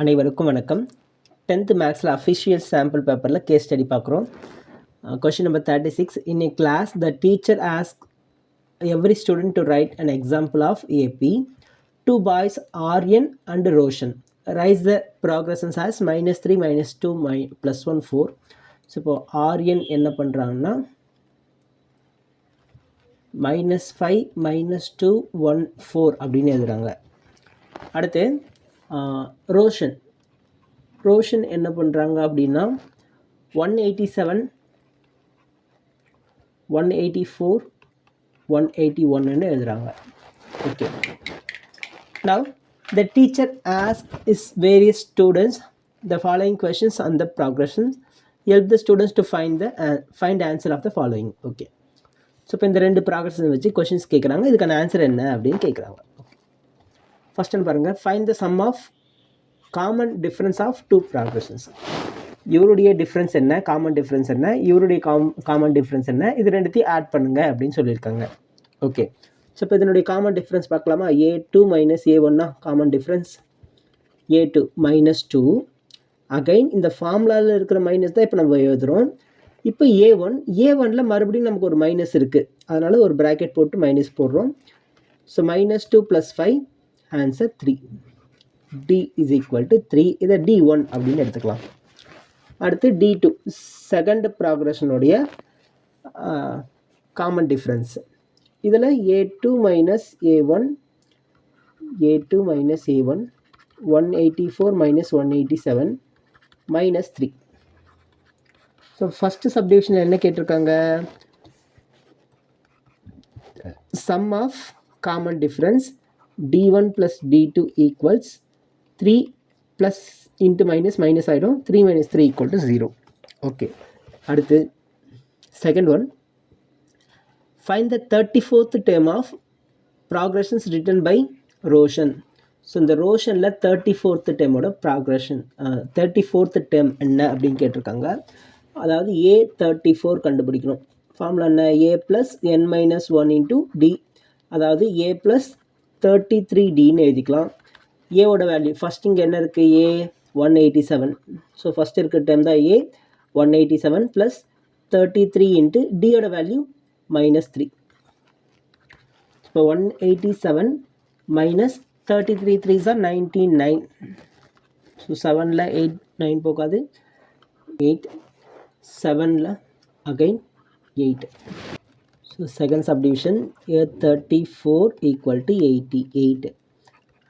அனைவருக்கும் வணக்கம். 10th மேக்ஸில் அஃபிஷியல் சாம்பிள் பேப்பரில் கேஸ் ஸ்டடி பார்க்குறோம். Question number 36. In a class, the teacher asks every student to write an example of AP. Two boys, Aryan and Roshan, write the progressions as -3, -2, +1, 4. So இப்போ ஆர்யன் என்ன பண்ணுறாங்கன்னா -5, -2, 1, 4 அப்படின்னு எழுதுகிறாங்க. அடுத்து ரோஷன் என்ன பண்ணுறாங்க அப்படின்னா 187, 184, 181 எழுதுகிறாங்க. Okay, now the teacher asked his various students the following questions on the progressions. Help the students to find answer of the following. Okay, so இப்போ இந்த ரெண்டு ப்ராக்ரஷன் வச்சு கொஷின்ஸ் கேட்குறாங்க. இதுக்கான ஆன்சர் என்ன அப்படின்னு கேட்குறாங்க. ஃபர்ஸ்ட் ஒன்று பாருங்கள், find the sum of common difference of two progressions. இவருடைய டிஃப்ரென்ஸ் என்ன, காமன் டிஃப்ரென்ஸ் என்ன, இவருடைய காமன் டிஃப்ரென்ஸ் என்ன, இது ரெண்டுத்தையும் ஆட் பண்ணுங்க அப்படின்னு சொல்லியிருக்காங்க. ஓகே, ஸோ இப்போ இதனுடைய காமன் டிஃப்ரென்ஸ் பார்க்கலாமா. A2 - A1 common difference. A2 -2. Again இந்த ஃபார்முலாவில் இருக்கிற மைனஸ் தான் இப்போ நம்ம எழுதுகிறோம். இப்போ A1ல் மறுபடியும் நமக்கு ஒரு மைனஸ் இருக்குது, அதனால் ஒரு ப்ராக்கெட் போட்டு மைனஸ் போடுறோம். So -2 + 5, answer 3. D is equal to 3. இதை D1 அப்படின்னு எடுத்துக்கலாம். அடுத்து D2 செகண்ட் ப்ராக்ரஷனுடைய காமன் டிஃப்ரென்ஸ். இதில் A2 - A1, A2 - A1, 184 - 187, -3. So first சப்டிவிஷனில் என்ன கேட்டிருக்காங்க, sum of common difference D1 + D2 equals 3 plus into minus ஆகிடும். 3 - 3 = 0. ஓகே, அடுத்து second one, find the 34th term of progressions written by ரோஷன். So இந்த ரோஷனில் 34th டேர்மோட progression 34th term என்ன அப்படின்னு கேட்டிருக்காங்க. அதாவது A34 கண்டுபிடிக்கணும். ஃபார்முலா என்ன, A + n - 1 × D, அதாவது A + 33Dன்னு எழுதிக்கலாம். ஏவோட வேல்யூ ஃபஸ்ட் இங்கே என்ன இருக்குது, A 187. ஸோ ஃபஸ்ட் இருக்கிற டைம் தான் A 187 + 33 × Dயோட வேல்யூ -3. இப்போ 187 - 33 3s are 99. ஸோ 7ல் 8 9 போகாது, 8 7ல் again 8. So second subdivision A34 = 88.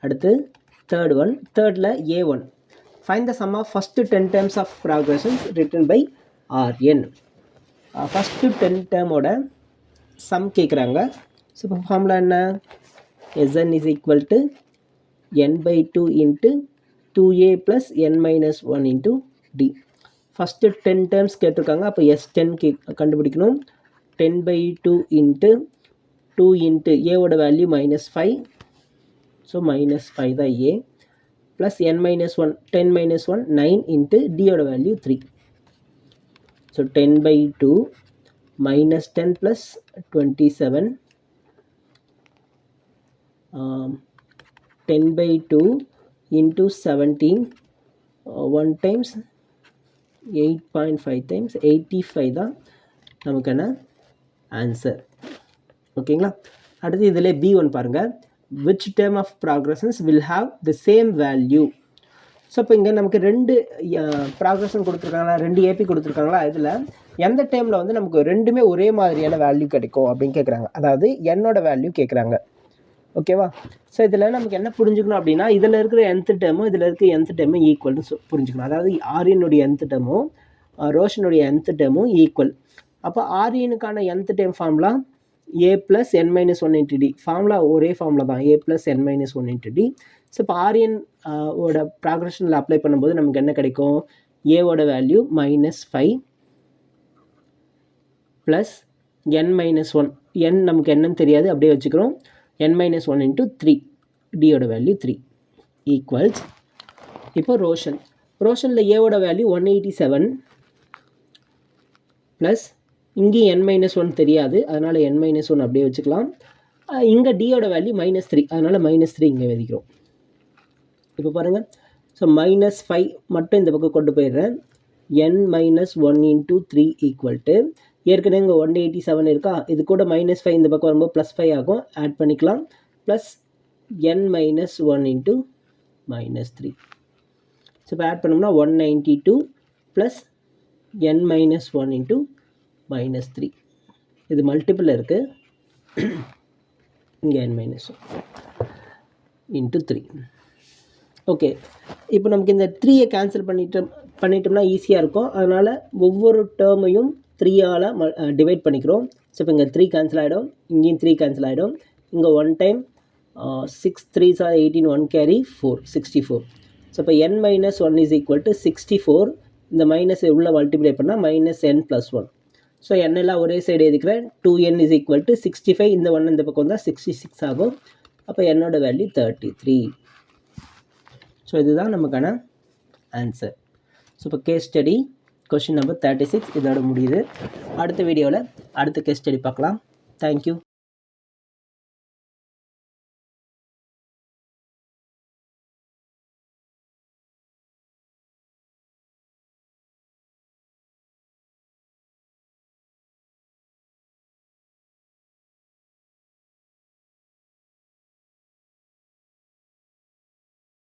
அடுத்து தேர்ட் ஒன், தேர்டில் A1, find the sum of first 10 terms of progressions written by Rn. First 10 டேர்மோட சம் கேட்குறாங்க. ஸோ இப்போ ஃபார்முலா என்ன, Sn is equal to n/2 × 2a + n - 1 × D. First 10 terms கேட்டிருக்காங்க. அப்போ S10 கண்டுபிடிக்கணும். 10/2 × 2 × ஏவோட வேல்யூ -5. ஸோ -5 தான் A, ப்ளஸ் n - 1 10 - 1 9 × Dயோட வேல்யூ 3. ஸோ 10/2 -10 + 27, 10/2 × 17, 1 times 8.5 times 85 தான் நமக்கான ஆன்சர். ஓகேங்களா. அடுத்து இதில் B1 பாருங்கள், which term of progressions will have the same value. So இப்போ இங்கே நமக்கு ரெண்டு ப்ராக்ரஷன் கொடுத்துருக்காங்களா, ரெண்டு AP கொடுத்துருக்காங்களா, இதில் எந்த டைமில் வந்து நமக்கு ரெண்டுமே ஒரே மாதிரியான வேல்யூ கிடைக்கும் அப்படின்னு கேட்குறாங்க. அதாவது என்னோட வேல்யூ கேட்குறாங்க. ஓகேவா. ஸோ இதில் நமக்கு என்ன புரிஞ்சுக்கணும் அப்படின்னா, இதில் இருக்கிற nth டேர்மும் இதில் இருக்கிற nth டேர்மும் ஈக்குவல்னு புரிஞ்சுக்கணும். அதாவது ஆரியனுடைய nth டேர்மும் ரோஷனுடைய nth டேர்மும் ஈக்குவல். அப்போ ஆரியனுக்கான nth term formula A + n - 1 × D. Formula ஒரே ஃபார்முலா தான், A + n - 1 × D. ஸோ இப்போ ஆரியன் ஓட ப்ராக்ரஷனில் அப்ளை பண்ணும்போது நமக்கு என்ன கிடைக்கும், ஏவோட வேல்யூ -5 ப்ளஸ் n - 1, n நமக்கு என்னன்னு தெரியாது, அப்படியே வச்சுக்கிறோம். n - 1 × 3, Dயோட value 3 equals. இப்போ ரோஷனில் ஏவோட வேல்யூ 187 ப்ளஸ் இங்கே n - 1 தெரியாது, அதனால் n - 1 அப்படியே வச்சுக்கலாம். இங்கே டியோட வேல்யூ -3, அதனால் -3 இங்கே எழுதிக்கிறோம். இப்போ பாருங்கள், ஸோ -5 மட்டும் இந்த பக்கம் கொண்டு போயிடுறேன். n-1 into 3 ஈக்குவல் டு ஏற்கனவே இங்கே 187 இருக்கா, இது கூட -5 இந்த பக்கம் வரும்போது +5 ஆகும், ஆட் பண்ணிக்கலாம். Plus n-1 into -3. ஸோ இப்போ ஆட் பண்ணோம்னா 192 ப்ளஸ் n-1 into -3. இது மல்டிபிள் இருக்குது, இங்கே n-1 into 3. ஓகே, இப்போ நமக்கு இந்த 3யை கேன்சல் பண்ணிட்டோம்னா ஈஸியாக இருக்கும். அதனால் ஒவ்வொரு டேர்மையும் 3ஆல் டிவைட் பண்ணிக்கிறோம். ஸோ இப்போ இங்கே 3 கேன்சல் ஆகிடும், இங்கேயும் 3 கேன்சல் ஆகிடும். இங்கே 1 time 6 3s are 18, 1 carry 4, 64. So இப்போ n-1 is equal to 64. இந்த மைனஸ் உள்ள மல்டிப்ளை பண்ணால் -n+1. ஸோ n எல்லாம் ஒரே சைடு எழுதிக்கிறேன். 2n is equal to 65. இந்த 1 இந்த பக்கம் வந்தால் 66 ஆகும். அப்போ என்னோட வேல்யூ 33. ஸோ இதுதான் நமக்கான ஆன்சர். ஸோ இப்போ கேஸ் ஸ்டடி கொஷின் நம்பர் 36 இதோட முடியுது. அடுத்த வீடியோவில் அடுத்த கேஸ் ஸ்டடி பார்க்கலாம். தேங்க்யூ.